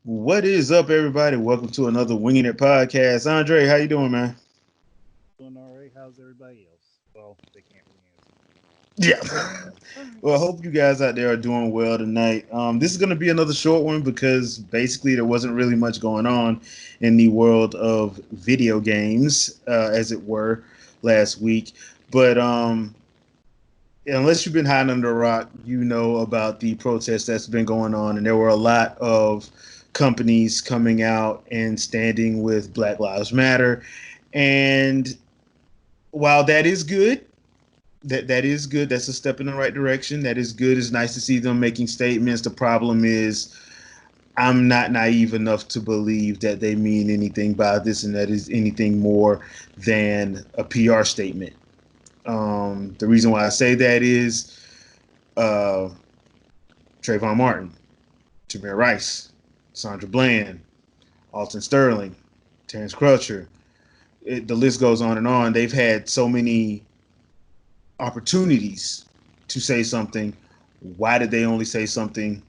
What is up, everybody? Welcome to another Winging It podcast. Andre, how you doing, man? Doing all right. How's everybody else? Well, they can't Yeah. really answer. Well, I hope you guys out there are doing well tonight. This is going to be another short one because basically there wasn't really much going on in the world of video games, as it were, last week. But unless you've been hiding under a rock, you know about the protest that's been going on, and there were a lot of companies coming out and standing with Black Lives Matter. And while that is good, that is good. That's a step in the right direction. That is good. It's nice to see them making statements. The problem is, I'm not naive enough to believe that they mean anything by this, and that is anything more than a PR statement. The reason why I say that is uh, Trayvon Martin, Tamir Rice, Sandra Bland, Alton Sterling, Terrence Crutcher. The list goes on and on. They've had so many opportunities to say something. Why did they only say something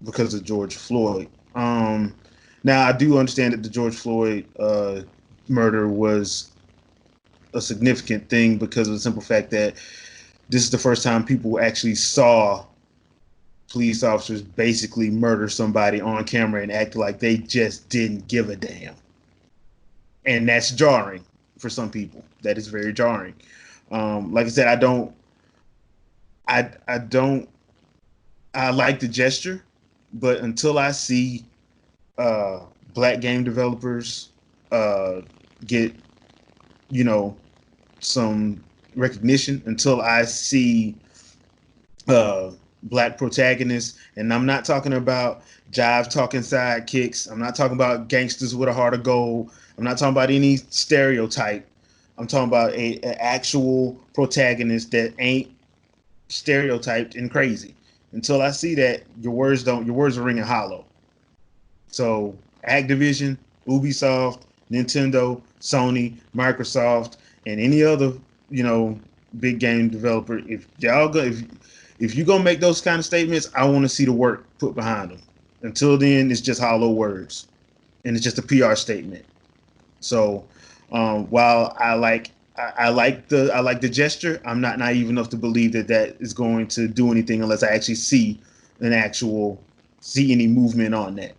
because of George Floyd? Now, I do understand that the George Floyd murder was a significant thing because of the simple fact that this is the first time people actually saw police officers basically murder somebody on camera and act like they just didn't give a damn. And that's jarring for some people. That is very jarring. Like I said, I don't, I like the gesture, but until I see uh, black game developers get, you know, some recognition, until I see black protagonists, and I'm not talking about jive talking sidekicks. I'm not talking about gangsters with a heart of gold. I'm not talking about any stereotype. I'm talking about a actual protagonist that ain't stereotyped and crazy. Until I see that, your words are ringing hollow. So Activision, Ubisoft, Nintendo, Sony, Microsoft, and any other, you know, big game developer, if you gonna make those kind of statements, I want to see the work put behind them. Until then, it's just hollow words, and it's just a PR statement. So while I like the gesture, I'm not naive enough to believe that that is going to do anything unless I actually an actual see any movement on that.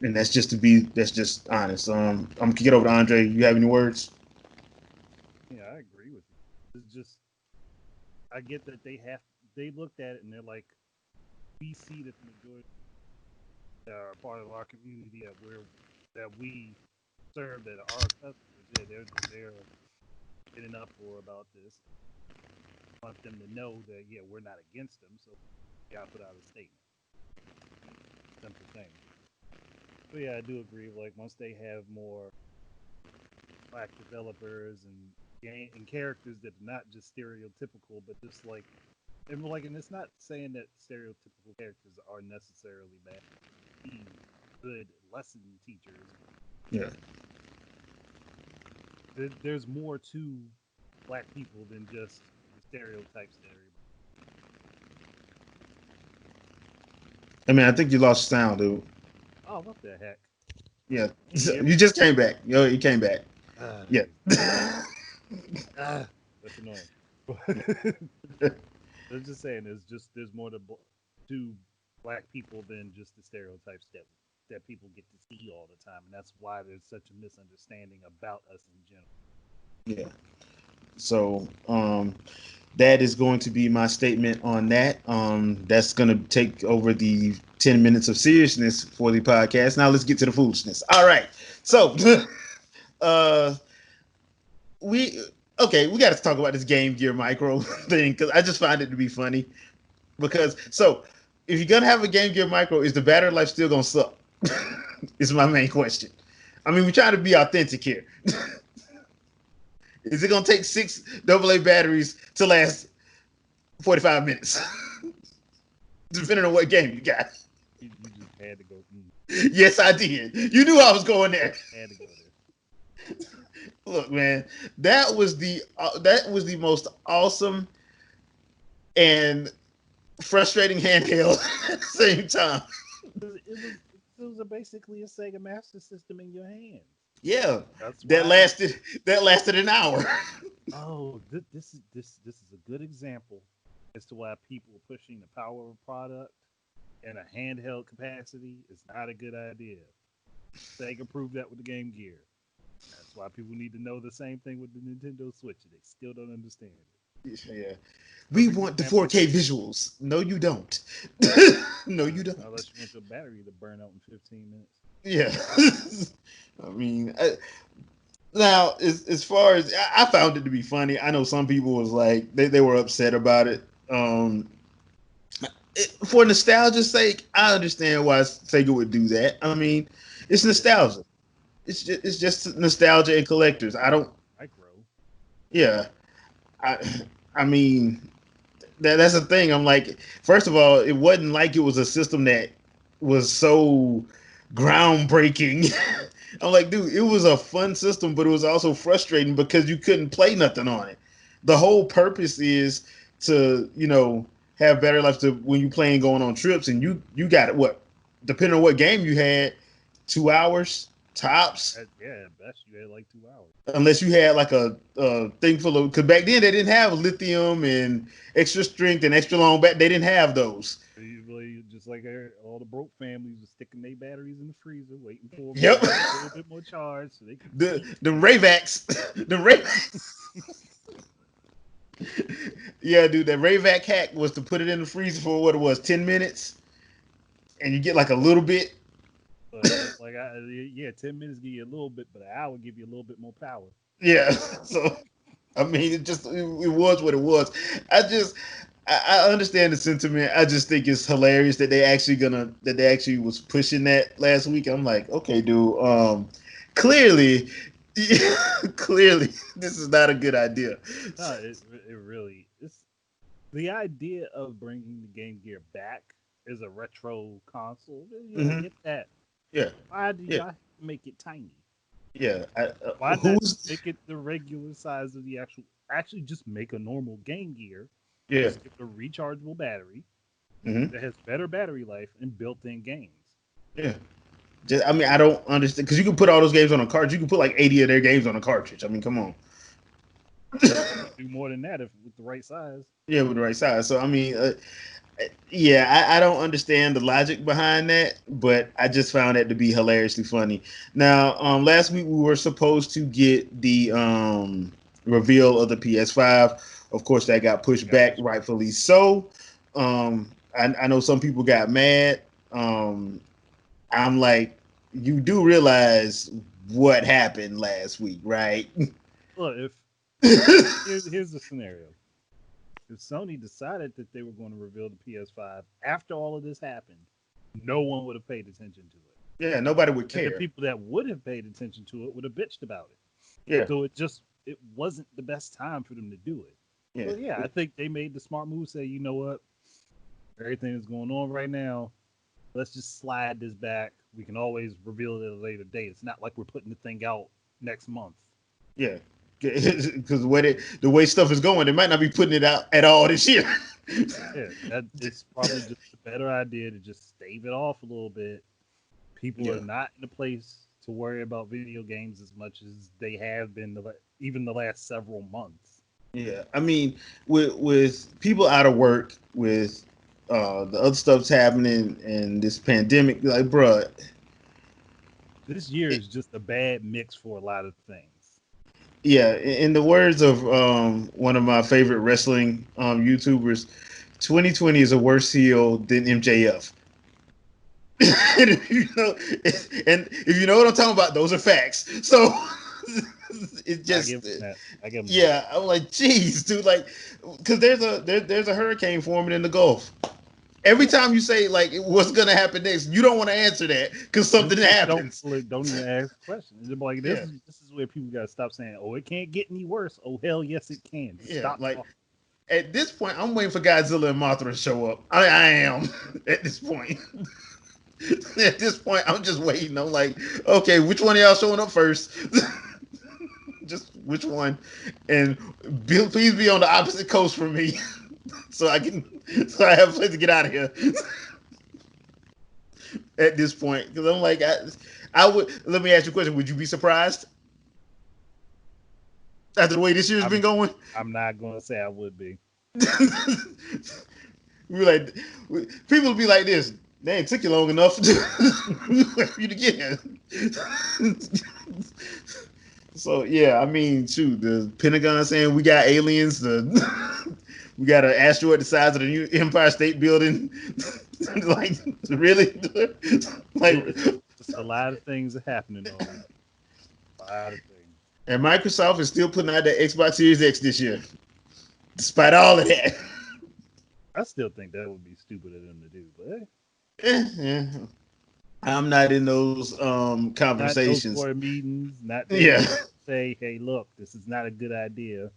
And that's just honest. I'm gonna kick it over to Andre. You have any words? Yeah, I agree with you. It's just I get that they looked at it and they're like, we see that the majority are part of our community that we serve, that our customers, yeah, they're getting up for about this. Want them to know that yeah, we're not against them, so we gotta put out a statement. Simple thing. But yeah, I do agree. Like once they have more black developers and game and characters that are not just stereotypical, but just and it's not saying that stereotypical characters are necessarily bad. Be good lesson teachers. Yeah. There's more to black people than just the stereotypes that everybody. I mean, I think you lost sound, dude. Oh, what the heck? Yeah. Can you hear You me? just came back. Yo, you came back. Yeah. Crazy. That's annoying. I'm just saying, there's more to black people than just the stereotypes that people get to see all the time, and that's why there's such a misunderstanding about us in general. Yeah. So that is going to be my statement on that. That's going to take over the 10 minutes of seriousness for the podcast. Now let's get to the foolishness. All right. So uh, we we got to talk about this Game Gear Micro thing because I just find it to be funny. Because so if you're gonna have a Game Gear Micro, is the battery life still gonna suck? Is my main question. I mean, we're trying to be authentic here. Is it gonna take six AA batteries to last 45 minutes? Depending on what game you got. You just had to go. Yes, I did. You knew I was going there. Had to go there. Look, man, that was the most awesome and frustrating handheld at the same time. It was systems are basically a Sega Master System in your hands. Yeah, That's that why. lasted an hour. Oh, this is a good example as to why people are pushing the power of a product in a handheld capacity is not a good idea. Sega proved that with the Game Gear. That's why people need to know the same thing with the Nintendo Switch. They still don't understand it. Yeah, we Perfect want the example. 4K visuals. No, you don't. No, you don't. Unless you want your battery to burn out in 15 minutes. Yeah. I mean, now as far as I found it to be funny, I know some people was like they were upset about it. For nostalgia's sake, I understand why Sega would do that. I mean, it's nostalgia. It's just nostalgia and collectors. I don't. Micro. Yeah. I I mean, that's the thing. I'm like, first of all, it wasn't like it was a system that was so groundbreaking. I'm like, dude, it was a fun system, but it was also frustrating because you couldn't play nothing on it. The whole purpose is to, have better life to when you playing going on trips, and you got it. What, depending on what game you had, 2 hours tops, Yeah, at best you had like 2 hours. unless you had like a thing full of, because back then they didn't have lithium and extra strength and extra long back. They didn't have those. Usually, just like all the broke families are sticking their batteries in the freezer, waiting for them to Yep. get a little bit more charge so they can The Rayvacs, the Rayvacs. Yeah, dude, that Rayvac hack was to put it in the freezer for what it was, 10 minutes, and you get like a little bit. yeah, 10 minutes give you a little bit, but an hour give you a little bit more power. Yeah, so I mean, it was what it was. I just I understand the sentiment. I just think it's hilarious that they actually was pushing that last week. I'm like, okay, dude. Clearly, clearly, this is not a good idea. No, it really it's the idea of bringing the Game Gear back as a retro console. Yeah, I Hmm. get that. Yeah, Why do yeah, y'all make it tiny? yeah. Why not Who's make it the regular size of the actually just make a normal Game Gear, yeah. just give it a rechargeable battery Hmm. that has better battery life and built-in games. Yeah. I mean, I don't understand because you can put all those games on a cartridge. You can put like 80 of their games on a cartridge. I mean, come on. You can do more than that if with the right size. Yeah, with the right size. So I mean, yeah, I don't understand the logic behind that, but I just found that to be hilariously funny. Now, last week we were supposed to get the reveal of the PS5. Of course, that got pushed back, rightfully so. I know some people got mad. I'm like, you do realize what happened last week, right? Look, if here's the scenario: if Sony decided that they were going to reveal the PS5 after all of this happened, no one would have paid attention to it. Yeah, nobody would And the care. people that would have paid attention to it would have bitched about it. Yeah, So it wasn't the best time for them to do it. yeah, So yeah, I think they made the smart move. Say, you know what, everything that's going on right now, let's just slide this back. We can always reveal it at a later date. It's not like we're putting the thing out next month. yeah. Because the way stuff is going, they might not be putting it out at all this year. Yeah, that it's probably just a better idea to just stave it off a little bit. People are Yeah, not in a place to worry about video games as much as they have been even the last several months. yeah. I mean, with people out of work, with the other stuff's happening, and this pandemic, like, bruh, This year is just a bad mix for a lot of things. yeah. In the words of one of my favorite wrestling YouTubers, 2020 is a worse heel than MJF. And if you know what I'm talking about, those are facts. So it I give just, them that. I give them that. yeah, I'm like, geez, dude, like, because there's a hurricane forming in the Gulf. Every Yeah. time you say like what's gonna happen next, you don't want to answer that because something Don't happens. don't even ask questions. They're like Yeah, this is where people gotta stop saying, "Oh, it can't get any worse." Oh, hell, yes, it can. Just yeah. stop Like talking. at this point, I'm waiting for Godzilla and Mothra to show up. I am at this point. At this point, I'm just waiting. I'm like, okay, which one of y'all showing up first? Just which one? And please be on the opposite coast from me, so I have a place to get out of here. at this point because I'm like, I would. Let me ask you a question. Would you be surprised after the way this year's been I'm going? I'm not gonna say I would be. We like people would be like this. They ain't took you long enough for you to get here. So yeah, I mean, shoot, the Pentagon saying we got aliens. We got an asteroid the size of the new Empire State Building. Like really, like, Just a lot of things are happening over there. A lot of things. and Microsoft is still putting out the Xbox Series X this year, despite all of that. I still think that would be stupid of them to do, but hey, Yeah. I'm not in those not those conversations. board meetings. Not they Yeah, don't say, "Hey, look, this is not a good idea."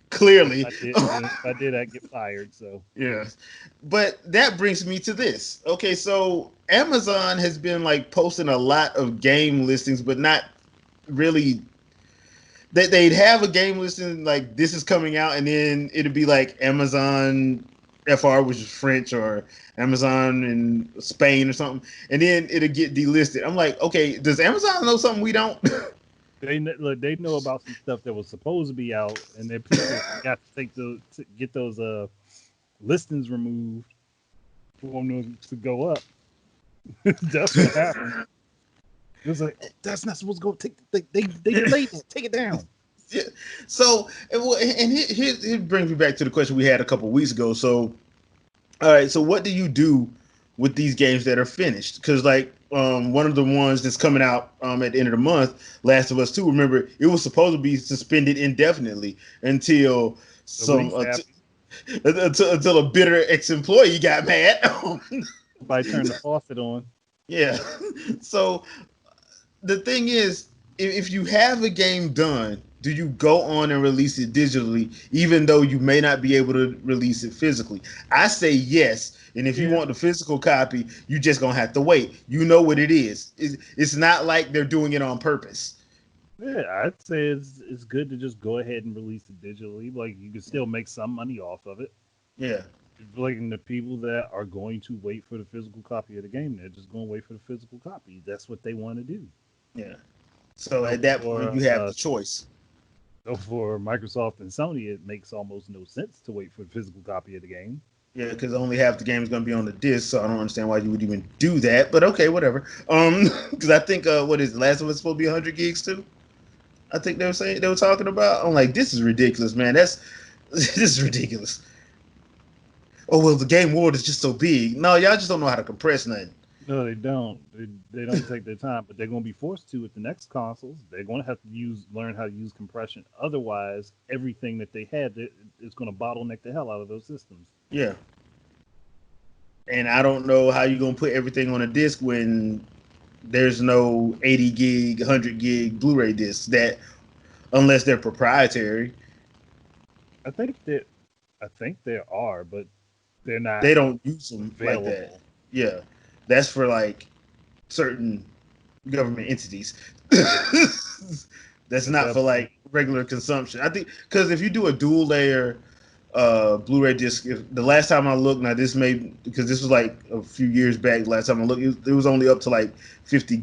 clearly. If I did, I'd get fired. So Yeah. But that brings me to this. Okay, so Amazon has been like posting a lot of game listings, but not really. They'd have a game listing like this is coming out, and then it'd be like Amazon FR, which is French, or Amazon in Spain or something, and then it'll get delisted. I'm like, okay, does Amazon know something we don't? look, they know about some stuff that was supposed to be out, and their people got to get those listings removed for them to go up. That's what happened. It was like, that's not supposed to go. They delayed it. Take it down. Yeah. So, and here brings me back to the question we had a couple weeks ago. So, all right, so what do you do with these games that are finished? Because like one of the ones that's coming out at the end of the month, Last of Us 2. Remember, it was supposed to be suspended indefinitely until some until a bitter ex-employee got mad. Somebody turned the faucet on. Yeah. So the thing is, if you have a game done, do you go on and release it digitally, even though you may not be able to release it physically? I say yes. And if you Yeah, want the physical copy, you just gonna have to wait. You know what it is. It's not like they're doing it on purpose. yeah. I'd say it's good to just go ahead and release it digitally. Like you can still make some money off of it. Yeah, Like the people that are going to wait for the physical copy of the game, they're just going to wait for the physical copy. That's what they want to do. yeah. So So at that point, for you have the choice. so for Microsoft and Sony, it makes almost no sense to wait for the physical copy of the game. Yeah, because only half the game is gonna be on the disc, so I don't understand why you would even do that. But okay, whatever. Because I think what is it, Last of Us supposed to be 100 gigs too? I think they were talking about. I'm like, this is ridiculous, man. This is ridiculous. Oh well, the game world is just so big. No, y'all just don't know how to compress nothing. No, they don't. They don't take their time, but they're going to be forced to with the next consoles. They're going to have to learn how to use compression. Otherwise, everything that they had is going to bottleneck the hell out of those systems. Yeah, and I don't know how you're gonna put everything on a disc when there's no 80 gig, 100 gig Blu-ray discs that, unless they're proprietary, I think that I think there are, but they're not they don't use them like that. available. Yeah, that's for like certain government entities. That's Yeah, not for like regular consumption. I think because if you do a dual layer Blu-ray disc, the last time I looked, now this may because this was like a few years back. Last time I looked, it was only up to like 50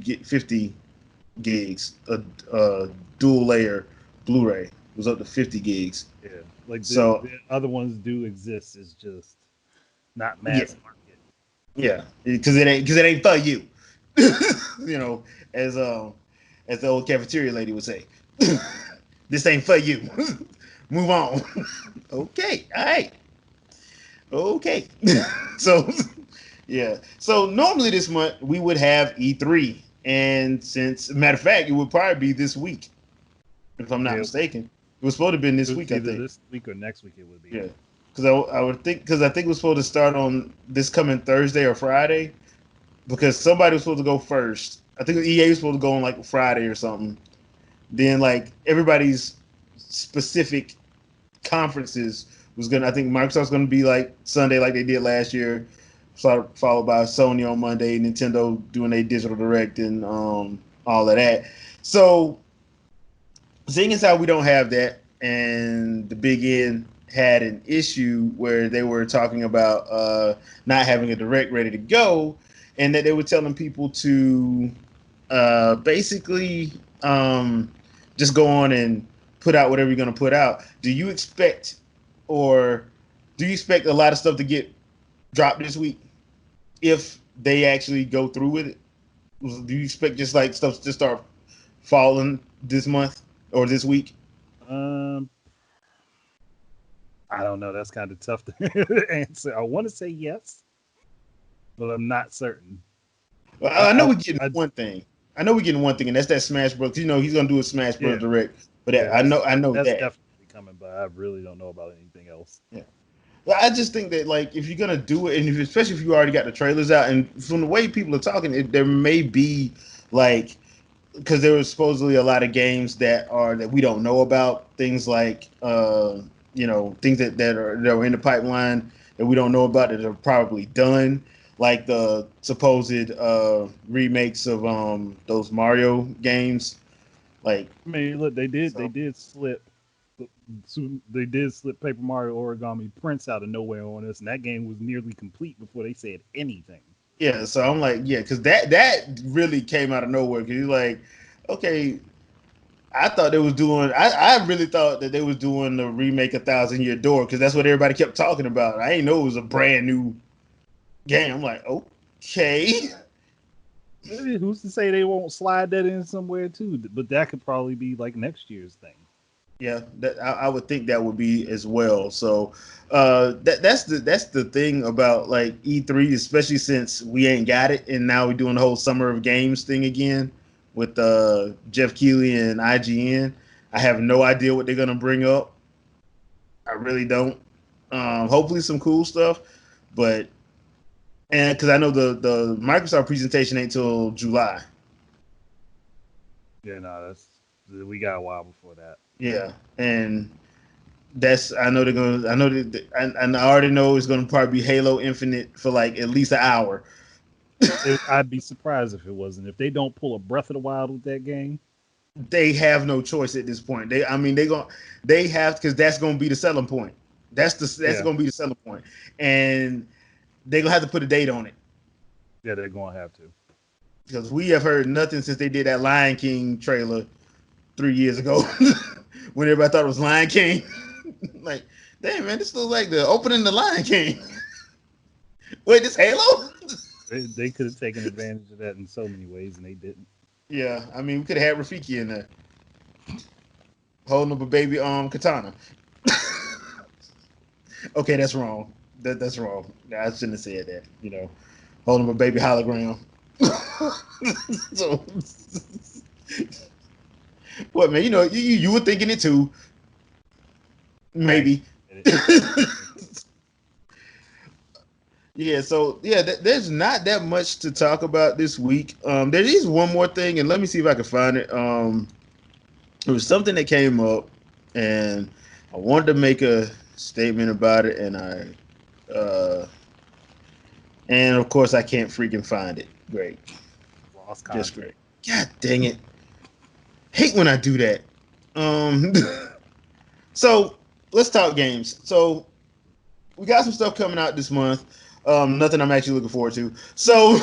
gigs. A dual layer Blu-ray it was up to 50 gigs. Yeah, like So the other ones do exist. It's just not yeah, mass market. yeah, because it ain't for you. You know, as as the old cafeteria lady would say, this ain't for you. Move on. Okay, all right, okay. So yeah, so normally this month we would have E3, and since matter of fact, it would probably be this week if I'm not Yeah, mistaken. It was supposed to have been it this was week, I either think. this week or next week. It would be. Yeah, because I would think because I think it was supposed to start on this coming Thursday or Friday because somebody was supposed to go first. I think EA was supposed to go on like Friday or something. Then like everybody's specific conferences was gonna. I think Microsoft's gonna be like Sunday, like they did last year, followed by Sony on Monday, Nintendo doing a digital direct and all of that. So seeing as how we don't have that, and the Big N had an issue where they were talking about not having a direct ready to go, and that they were telling people to basically just go on and put out whatever you're going to put out. Do you expect, or do you expect a lot of stuff to get dropped this week if they actually go through with it? Do you expect just like stuff to start falling this month or this week? Um, I don't know. That's kind of tough to answer. I want to say yes, but I'm not certain. Well, I know I, we're getting I one thing. I know we're getting one thing, and that's that Smash Bros. You know he's gonna do a Smash Bros. yeah, Direct, but yeah. I know That's that. definitely coming, but I really don't know about anything else. Yeah. Well, I just think that like if you're gonna do it, and especially if you already got the trailers out, and from the way people are talking, there may be like because there was supposedly a lot of games that we don't know about, things like things that are in the pipeline that we don't know about that are probably done, like the supposed remakes of those Mario games, like I mean, look, they so. did slip. They did slip Paper Mario Origami Prince out of nowhere on us, and that game was nearly complete before they said anything. Yeah, so I'm like, yeah, because that really came out of nowhere. Because you're like, okay, I thought they was doing. I really thought that they was doing the remake of Thousand Year Door because that's what everybody kept talking about. I didn't know it was a brand new game. I'm like, okay, Who's to say they won't slide that in somewhere too? But that could probably be like next year's thing. yeah, I would think that would be as well. So that's the thing about like E3, especially since we ain't got it, and now we're doing the whole Summer of Games thing again with Jeff Keighley and IGN. I have no idea what they're gonna bring up. I really don't. Hopefully some cool stuff, but and because I know the Microsoft presentation ain't till July. Yeah, no, that's we got a while before that. Yeah, and that's I know they're gonna. I know that, and I already know it's gonna probably be Halo Infinite for like at least an hour. I'd be surprised if it wasn't. If they don't pull a Breath of the Wild with that game, They have no choice at this point. I mean, they have because that's gonna be the selling point. That's yeah, gonna be the selling point, and they're gonna have to put a date on it yeah, they're gonna have to. because we have heard nothing since they did that Lion King trailer 3 years ago when everybody thought it was Lion King. Like, damn man, this looks like the opening of Lion King. Wait, this Halo? They could have taken advantage of that in so many ways, and they didn't. Yeah, I mean, we could have had Rafiki in there holding up a baby katana. Okay, that's wrong. That's wrong. I shouldn't have said that. Holding up a baby hologram. So, what man? You were thinking it too. I Maybe. get it. Yeah, so yeah, there's not that much to talk about this week. There is one more thing, and let me see if I can find it. It was something that came up, and I wanted to make a statement about it, and of course I can't freaking find it. Great, Lost just content. great. God dang it! Hate when I do that. Um, so let's talk games. So we got some stuff coming out this month. Nothing I'm actually looking forward to. So,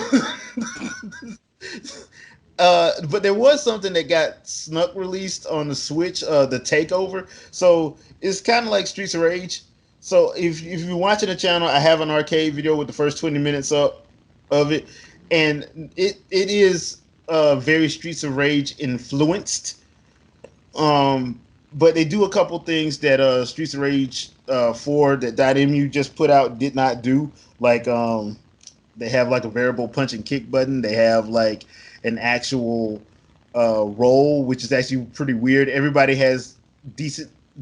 but there was something that got snuck released on the Switch, the Takeover. So it's kind of like Streets of Rage. So if you're watching the channel, I have an arcade video with the first 20 minutes up of it, and it is very Streets of Rage influenced. Um, but they do a couple things that Streets of Rage 4 that .mu just put out did not do. Like they have like a variable punch and kick button. They have like an actual roll, which is actually pretty weird. Everybody has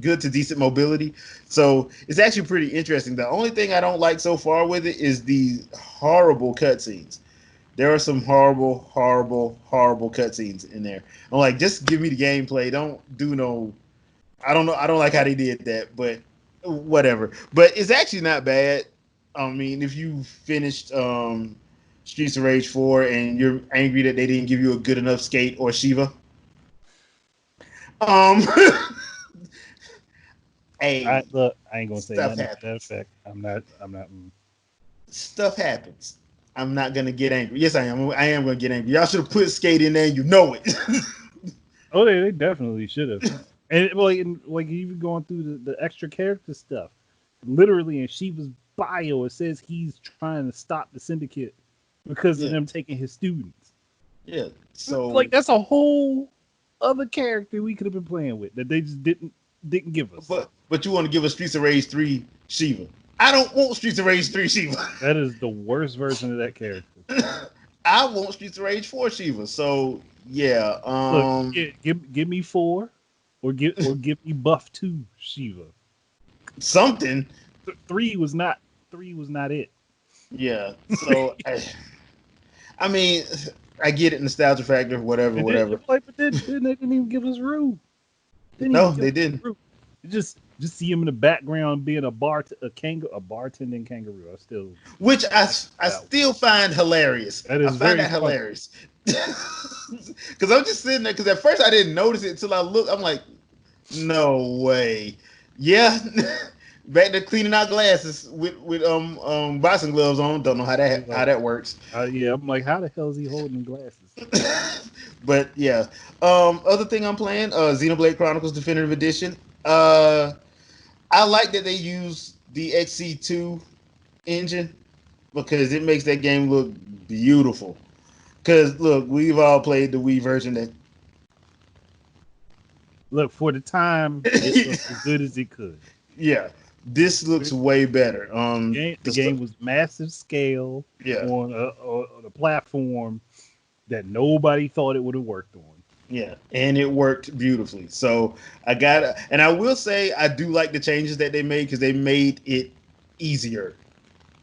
good to decent mobility, so it's actually pretty interesting. The only thing I don't like so far with it is the horrible cutscenes. There are some horrible, horrible, horrible cutscenes in there. I'm like, just give me the gameplay. Don't do no. I don't know. I don't like how they did that, but whatever. But it's actually not bad. I mean, if you finished Streets of Rage 4 and you're angry that they didn't give you a good enough skate or Shiva, um, hey, Look. I ain't gonna say stuff nothing to that happens. effect. I'm not. I'm not. Stuff happens. I'm not gonna get angry. Yes, I am. I am gonna get angry. Y'all should have put Skate in there. And you know it. Oh, they definitely should have. And like even going through the extra character stuff, literally in Shiva's bio, it says he's trying to stop the syndicate because of Yeah, them taking his students. yeah. So, Like that's a whole other character we could have been playing with that they just didn't give us. but you want to give us Streets of Rage 3 Shiva? I don't want Streets of Rage 3 Shiva. That is the worst version of that character. I want Streets of Rage 4 Shiva. So yeah, Look, give me 4, or give me buff 2 Shiva. something. 3 was not it. Yeah. So I mean, I get it, nostalgia factor, whatever, And then, whatever. like, but then they didn't even give us Rue. No, they didn't. Rue. Just see him in the background being a bartending kangaroo. I still Which I still find hilarious. That I is find very that funny. hilarious. Because I'm just sitting there. Because at first I didn't notice it until I looked. I'm like, no way. Yeah. Back to cleaning out glasses with boxing gloves on. Don't know how that works. Yeah, I'm like, how the hell is he holding glasses? But yeah. Other thing I'm playing, Xenoblade Chronicles Definitive Edition. I like that they use the XC2 engine because it makes that game look beautiful. Because look, we've all played the Wii version that Look, for the time, it looked as good as it could. yeah, this looks way better. The game was massive scale yeah, on a platform that nobody thought it would have worked on. yeah, and it worked beautifully. So and I will say I do like the changes that they made because they made it easier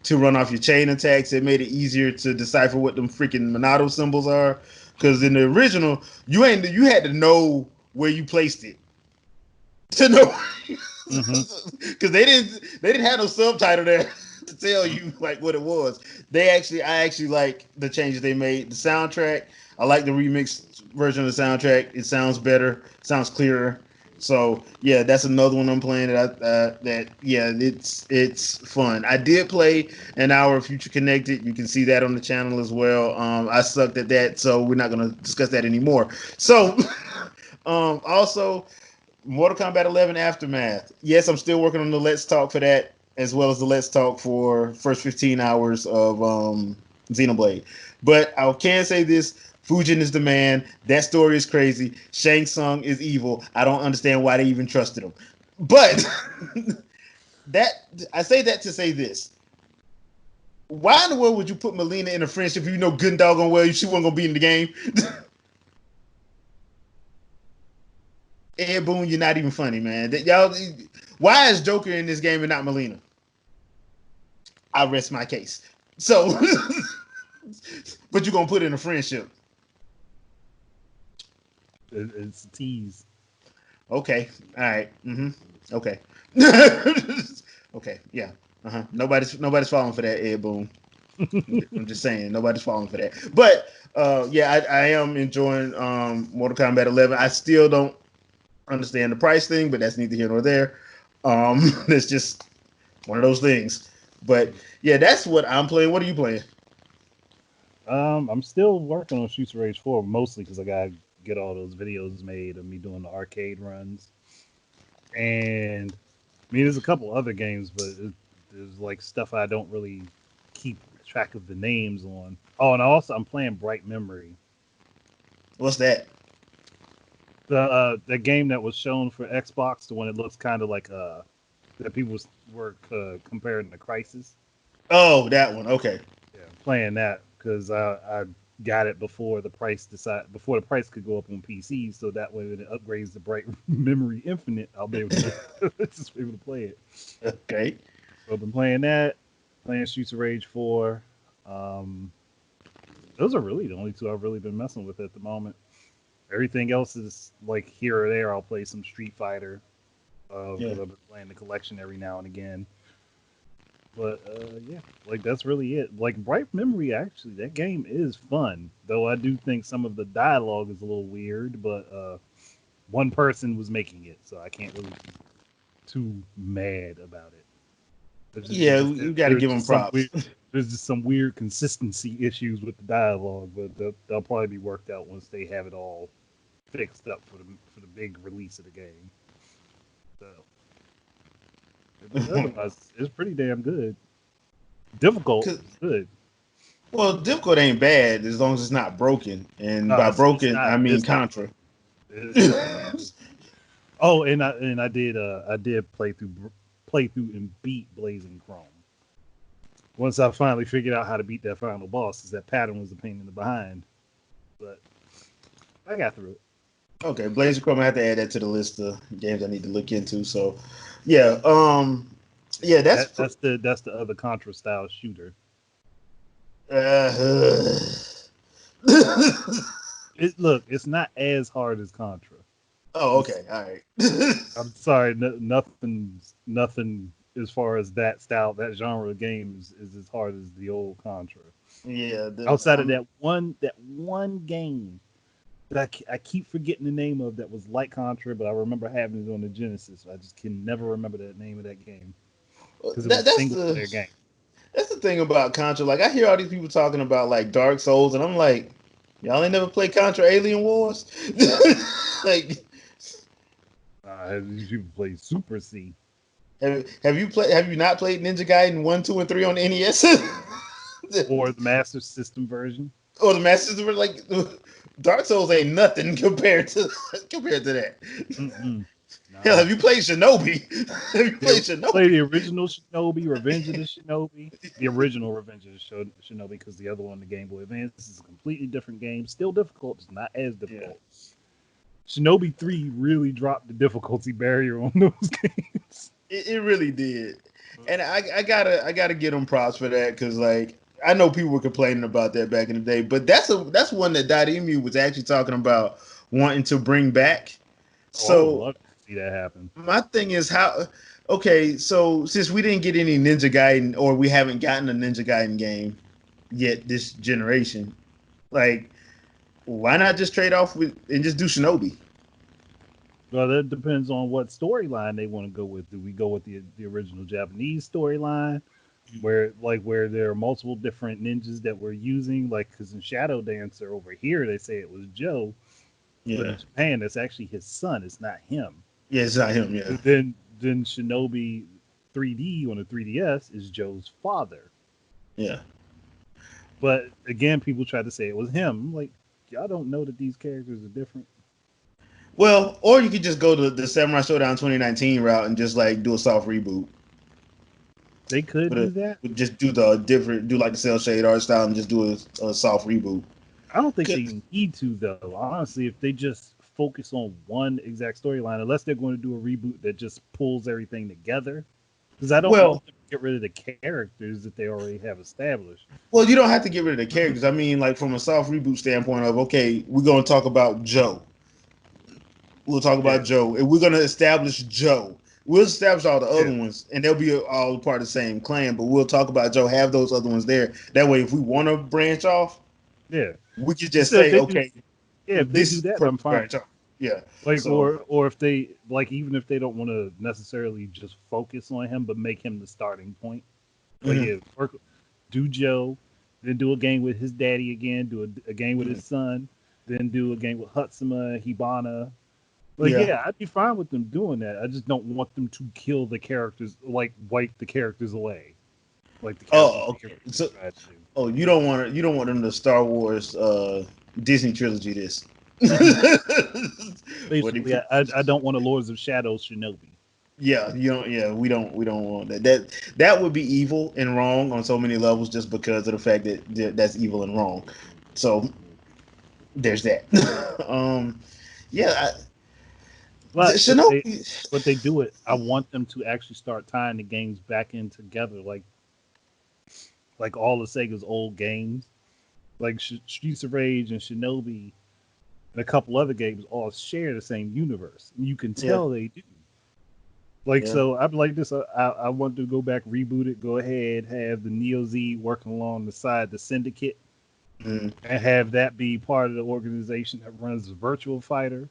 to run off your chain attacks. It made it easier to decipher what them freaking Monado symbols are. Because in the original, you had to know where you placed it to know. Because they didn't have no subtitle there to tell you like what it was. I actually like the changes they made. The soundtrack, I like the remixed version of the soundtrack. It sounds better, sounds clearer. So yeah, that's another one I'm playing it's fun. I did play an hour of Future Connected. You can see that on the channel as well. I sucked at that, so we're not gonna discuss that anymore. So also Mortal Kombat 11 Aftermath. Yes, I'm still working on the Let's Talk for that, as well as the Let's Talk for first 15 hours of Xenoblade. But I can say this. Fujin is the man. That story is crazy. Shang Tsung is evil. I don't understand why they even trusted him. But I say that to say this. Why in the world would you put Melina in a friendship if you know good and doggone well she wasn't gonna be in the game? Ed Boon, you're not even funny, man. Why is Joker in this game and not Melina? I rest my case. So, but you're gonna put in a friendship. It's a tease. Okay. All right. Okay. Okay. Yeah. Nobody's falling for that, Ed Boon. I'm just saying, nobody's falling for that. But yeah, I am enjoying Mortal Kombat 11. I still don't understand the price thing, but that's neither here nor there. That's just one of those things. But yeah, that's what I'm playing. What are you playing? I'm still working on Streets of Rage 4, mostly because I gotta get all those videos made of me doing the arcade runs. And I mean, there's a couple other games, but there's like stuff I don't really keep track of the names on. Oh, and I'm playing Bright Memory, What's that? the game that was shown for Xbox, the one that looks kind of like that people were comparing to Crisis. Oh, that one. Okay. Yeah, I'm playing that because I got it before the price could go up on PC, so that way when it upgrades to Bright Memory Infinite, I'll be able to just be able to play it. Okay. So I've been playing that, playing Streets of Rage 4. Those are really the only two I've really been messing with at the moment. Everything else is like here or there. I'll play some Street Fighter because I've been playing the collection every now and again. But yeah, like that's really it. Like Bright Memory, actually, that game is fun. Though I do think some of the dialogue is a little weird, but one person was making it, so I can't really be too mad about it. Yeah, you got to give them props. There's just some weird consistency issues with the dialogue, but they'll probably be worked out once they have it all fixed up for the big release of the game. So, but otherwise, it's pretty damn good. Difficult, good. Well, difficult ain't bad as long as it's not broken, and No, by it's broken I not. mean It's not. Contra. Oh, and I did play through and beat Blazing Chrome. Once I finally figured out how to beat that final boss, is that pattern was a pain in the behind, but I got through it. Okay, Blazing Chrome. I have to add that to the list of games I need to look into. So, yeah, yeah, That's the other Contra style shooter. Uh, It's not as hard as Contra. oh, okay, all right. I'm sorry, nothing as far as that style, that genre of games is as hard as the old Contra. Yeah, Outside of that one game that I keep forgetting the name of that was like Contra, but I remember having it on the Genesis. I just can never remember the name of that game because it was a single player game. That's the thing about Contra. Like I hear all these people talking about like Dark Souls, and I'm like, y'all ain't never played Contra Alien Wars. Like, These people play Super C. have you played? Have you not played Ninja Gaiden 1, 2, and 3 on the NES? Or the Master System version? Or the Master System? Like Dark Souls ain't nothing compared to that. Mm-mm. Hell, No. have you played Shinobi? Have you played Shinobi? Play the original Shinobi, Revenge of the Shinobi. The original Revenge of the Shinobi, because the other one, the Game Boy Advance, is a completely different game. Still difficult, it's not as difficult. Yeah. Shinobi 3 really dropped the difficulty barrier on those games. It really did, and I gotta give them props for that because like I know people were complaining about that back in the day, but that's one that Emu was actually talking about wanting to bring back. Oh, I would So love to see that happen. my thing is how okay, so since we didn't get any Ninja Gaiden or we haven't gotten a Ninja Gaiden game yet this generation, like why not just trade off with and just do Shinobi? Well, that depends on what storyline they want to go with. Do we go with the original Japanese storyline, where there are multiple different ninjas that we're using? Like, because in Shadow Dancer over here they say it was Joe, but in Japan that's actually his son. It's not him. Yeah, it's not him. Yeah. Then Shinobi 3D on the 3DS is Joe's father. Yeah. But again, people try to say it was him. I'm like, y'all don't know that these characters are different. Well, or you could just go to the Samurai Showdown 2019 route and just like do a soft reboot. They could do that. Just do do like the cell shade art style and just do a soft reboot. I don't think they need to though. Honestly, if they just focus on one exact storyline, unless they're going to do a reboot that just pulls everything together. Because I don't want them to get rid of the characters that they already have established. Well, you don't have to get rid of the characters. I mean, like from a soft reboot standpoint of okay, we're going to talk about Joe. We'll talk about Joe, and we're going to establish Joe. We'll establish all the other ones, and they'll be all part of the same clan. But we'll talk about Joe. Have those other ones there. That way, if we want to branch off, we could just say, okay, if they do that, I'm fine. Yeah, like so, or if they like, even if they don't want to necessarily just focus on him, but make him the starting point. Like, do Joe, then do a game with his daddy again, do a game with his son, then do a game with Hatsuma, Hibana. Like, I'd be fine with them doing that. I just don't want them to kill the characters, like wipe the characters away. Like the okay. So, you don't want them to Star Wars Disney trilogy this. Basically, I don't want a Lords of Shadows Shinobi. Yeah, you don't. Yeah, we don't want that. That would be evil and wrong on so many levels, just because of the fact that that's evil and wrong. So there's that. But Shinobi, but they do it. I want them to actually start tying the games back in together, like all of Sega's old games, like Streets of Rage and Shinobi, and a couple other games all share the same universe. And you can tell they do. Like, so I'm like this. I want to go back, reboot it, go ahead, have the Neo Z working along the side, the Syndicate, and have that be part of the organization that runs the Virtual Fighter.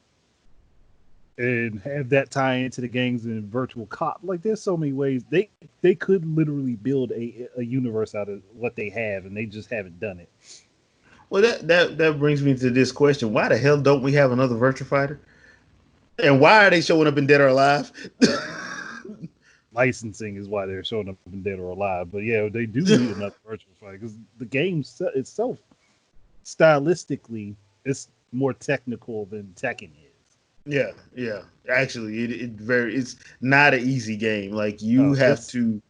and have that tie into the games in virtual cop. Like there's so many ways they could literally build a universe out of what they have, and they just haven't done it. Well, that brings me to this question: why the hell don't we have another Virtua Fighter? And why are they showing up in Dead or Alive? Licensing is why they're showing up in Dead or Alive. But yeah, they do need another virtual fighter because the game itself, stylistically, it's more technical than Tekken is. Yeah, yeah. Actually, it's not an easy game. Like you No, have it's to.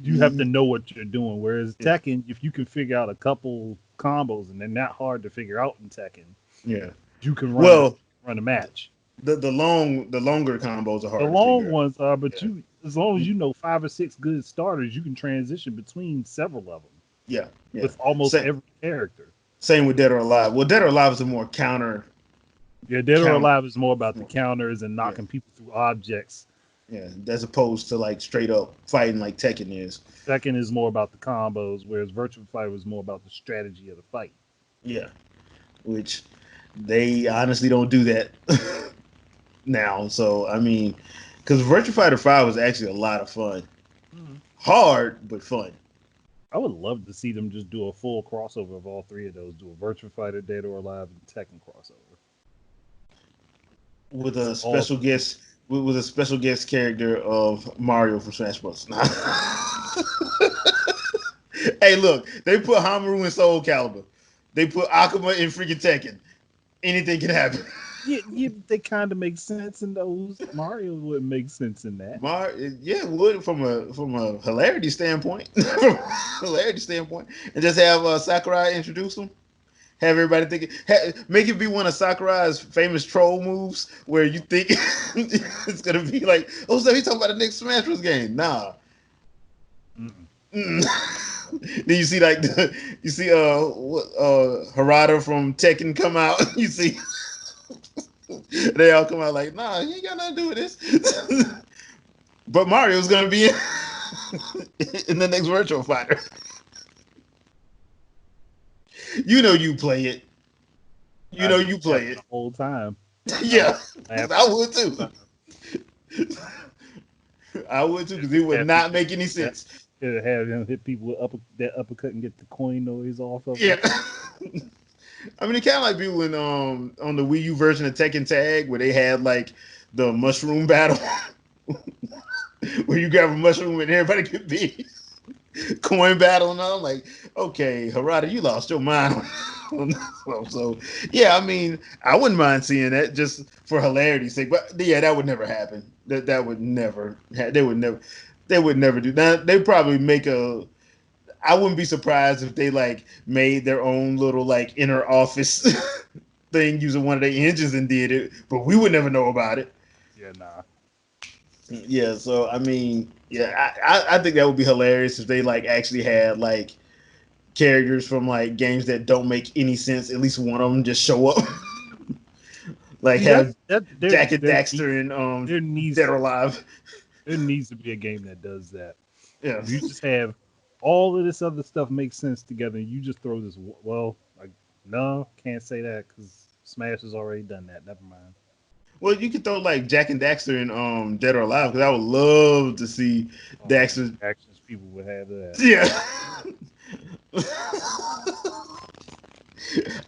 you have to know what you're doing. Whereas Yeah, Tekken, if you can figure out a couple combos and they're not hard to figure out in Tekken, yeah. you can Well, run a match. the longer combos are The hard to long figure out. ones are, but Yeah, you as long as you know 5 or 6 good starters, you can transition between several of them yeah, yeah. with almost Same, every character. same with Dead or Alive. Well, Dead or Alive is a more Yeah, Dead or counter. Alive is more about the counters and Yeah, knocking people through objects. yeah. As opposed to like straight up fighting like Tekken is. Second is more about the combos, whereas Virtual Fight was more about the strategy of the fight. Yeah, which they honestly don't do that now. So I mean, because Virtua Fighter 5 was actually a lot of fun. Mhm. Hard but fun. I would love to see them just do a full crossover of all three of those. Do a Virtual Fighter, Dead or Alive, and Tekken crossover. With Just a all special guest with a special guest character of Mario from Smash Bros. Hey, look, they put Hamaru in Soul Calibur. They put Akuma in freaking Tekken. Anything can happen. yeah, they kind of make sense in those. Mario wouldn't make sense in that. Yeah, would from a hilarity standpoint, from a hilarity standpoint, and just have Sakurai introduce them. Have everybody think, make it be one of Sakurai's famous troll moves where you think it's gonna be like, oh, so he talking about the next Smash Bros. Game? Nah. Mm-mm. Mm. Then you see like you see Harada from Tekken come out. You see they all come out like, nah, he ain't got nothing to do with this. But Mario's gonna be in the next Virtual Fighter. You know you play it. You know I'd be you play laughing it. the whole time. I would Yeah, laugh I would the too. whole I would too time. because it would Have not people make any that sense. have him hit people with that uppercut and get the coin noise off of Yeah. them. I mean, it kind of like people in on the Wii U version of Tekken Tag where they had like the mushroom battle, where you grab a mushroom and everybody could be coin battle, and I'm like, okay, Harada, you lost your mind. So yeah, I mean, I wouldn't mind seeing that just for hilarity's sake, but yeah, that would never happen. That would never. They would never do that. They probably make a. I wouldn't be surprised if they like made their own little like inner office thing using one of their engines and did it, but we would never know about it. Yeah, nah. Yeah, so I mean, yeah, I think that would be hilarious if they like actually had like characters from like games that don't make any sense. At least one of them just show up, like See that have that Jack and Daxter and there needs Dead or Alive. there needs to be a game that does that. Yeah, If you just have all of this other stuff make sense together, and you just throw this. Well, like no, can't say that because Smash has already done that. Never mind. well, you could throw like Jack and Daxter and Dead or Alive because I would love to see Oh man, Daxter. the actions people would have that. Yeah.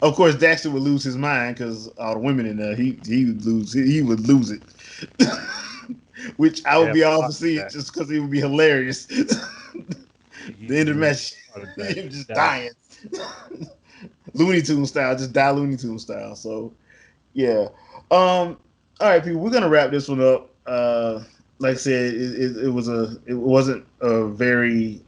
Of course, Daxter would lose his mind because all the women in there, he would lose it. Which I would Yeah, be all for heart seeing attack. just because it would be hilarious. The end of the He match, heart attack. him just Die. dying, Looney Tune style, just die Looney Tune style. So yeah, all right, people, we're gonna wrap this one up. Like I said, it wasn't a very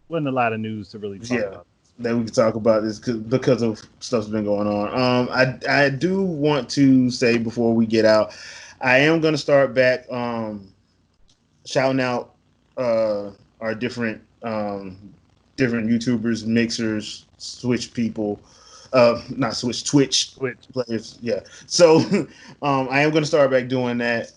Wasn't a lot of news to really talk yeah about. that we can talk about this because of stuff's been going on. I do want to say before we get out, I am gonna start back shouting out our different YouTubers, mixers, Switch people, not Switch, Twitch Twitch. players. Yeah, so I am gonna start back doing that.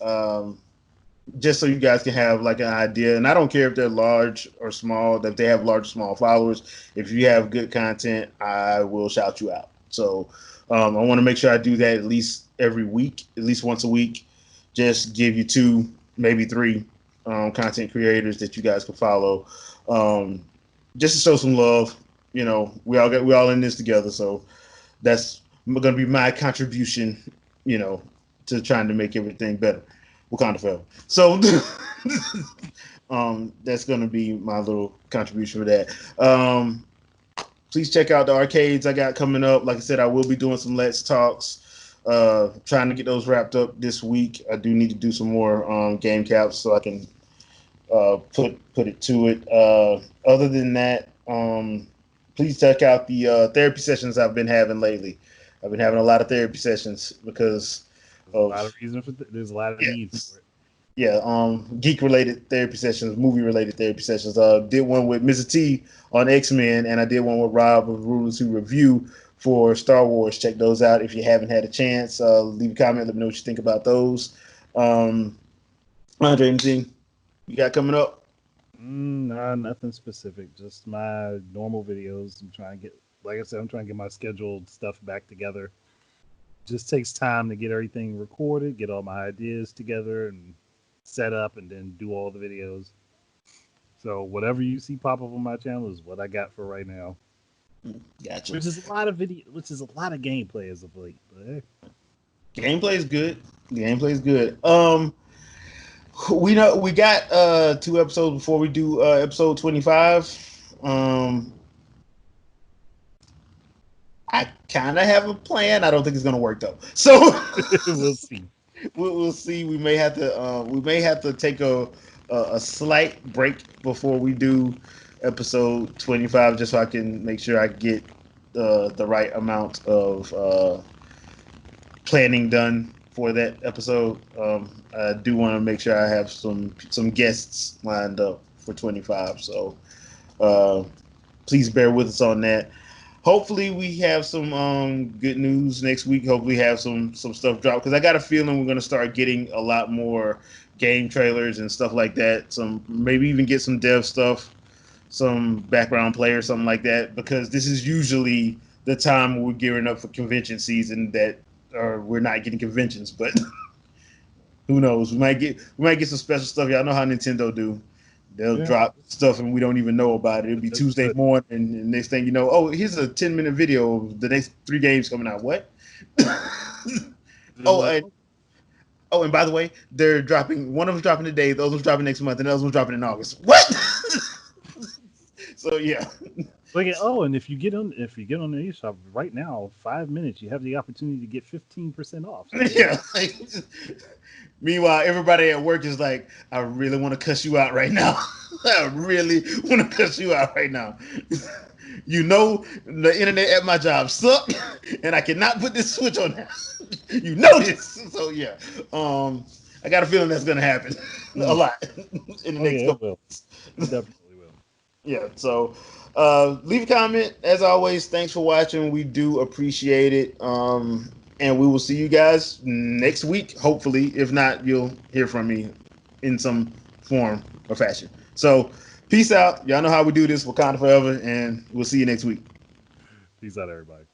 Just so you guys can have like an idea. And I don't care if they're large or small, that they have large or small followers. If you have good content, I will shout you out. So I want to make sure I do that at least every week, at least once a week. Just give you two, maybe three content creators that you guys can follow, um, just to show some love. You know, we all in this together, so that's going to be my contribution. You know, to trying to make everything better. Wakanda fell. So that's going to be my little contribution for that. Please check out the arcades I got coming up. Like I said, I will be doing some Let's Talks. Trying to get those wrapped up this week. I do need to do some more game caps so I can put it to it. Other than that, please check out the therapy sessions I've been having lately. I've been having a lot of therapy sessions because There's a lot of of reason for there's a lot of yeah, need for it. yeah, geek related therapy sessions, movie related therapy sessions. Did one with Mr. T on X-Men, and I did one with Rob of Rulers Who Review for Star Wars. Check those out if you haven't had a chance. Leave a comment, let me know what you think about those. Um, Andre, anything you got coming up? Nah, nothing specific. Just my normal videos. I'm trying to get, like I said, I'm trying to get my scheduled stuff back together. Just takes time to get everything recorded, get all my ideas together, and set up, and then do all the videos. So whatever you see pop up on my channel is what I got for right now. Gotcha. Which is a lot of video, which is a lot of gameplay as of late. But hey, Gameplay is good. Gameplay is good. We know we got two episodes before we do episode 25. Um, I kind of have a plan. I don't think it's gonna work though. So we'll see. we'll see. We may have to take a slight break before we do episode 25, just so I can make sure I get the right amount of planning done for that episode. I do want to make sure I have some guests lined up for 25. So uh, please bear with us on that. Hopefully we have some good news next week. Hopefully have some stuff drop because I got a feeling we're gonna start getting a lot more game trailers and stuff like that. Some maybe even get some dev stuff, some background play or something like that. Because this is usually the time we're gearing up for convention season that or we're not getting conventions, but who knows? We might get some special stuff. Y'all know how Nintendo do. They'll Yeah, drop stuff and we don't even know about it. It'll be Tuesday but morning, and next thing you know, oh, here's a 10-minute video of the next 3 games coming out. What? oh, like, and, oh, and by the way, they're dropping. One of them's dropping today. The other one's dropping next month, and the other one's dropping in August. What? So yeah, oh, and if you get on the eShop right now, 5 minutes, you have the opportunity to get 15% off. So, yeah. Meanwhile, everybody at work is like, I really want to cuss you out right now. I really want to cuss you out right now. You know, the internet at my job suck, and I cannot put this switch on now. You know this. So yeah, I got a feeling that's gonna happen a lot in the oh next yeah, it couple. will. It definitely will. Yeah. So leave a comment. As always, thanks for watching. We do appreciate it. And we will see you guys next week, hopefully. If not, you'll hear from me in some form or fashion. So peace out. Y'all know how we do this. Wakanda forever, and we'll see you next week. Peace out, everybody.